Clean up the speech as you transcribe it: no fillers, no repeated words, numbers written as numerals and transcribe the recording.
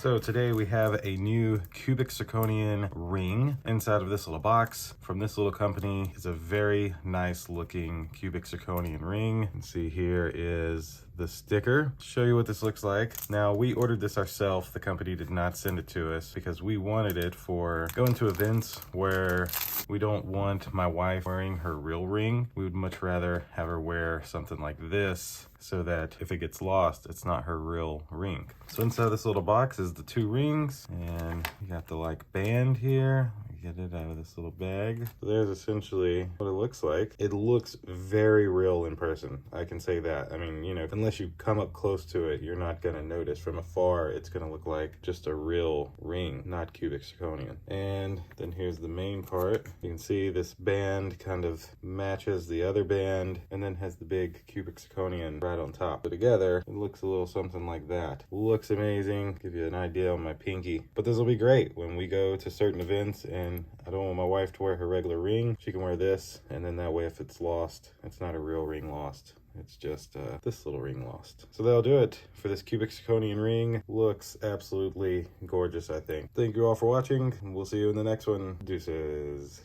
So today we have a new cubic zirconian ring inside of this little box from this little company. It's a very nice looking cubic zirconian ring. You can see here is the sticker. Show you what this looks like. Now we ordered this ourselves. The company did not send it to us because we wanted it for going to events where we don't want my wife wearing her real ring. We would much rather have her wear something like this so that if it gets lost, it's not her real ring. So inside this little box is the two rings, and you got the like band here. Get it out of this little bag. So there's essentially what it looks like. It looks very real in person. I can say that. I mean, you know, unless you come up close to it, you're not gonna notice. From afar, it's gonna look like just a real ring, not cubic zirconian. And then here's the main part. You can see this band kind of matches the other band and then has the big cubic zirconian right on top. But together, it looks a little something like that. Looks amazing. Give you an idea on my pinky. But this will be great when we go to certain events and I don't want my wife to wear her regular ring. She can wear this, and then that way if it's lost, it's not a real ring lost. It's just this little ring lost. So that'll do it for this cubic zirconian ring. Looks absolutely gorgeous, I think. Thank you all for watching. We'll see you in the next one. Deuces.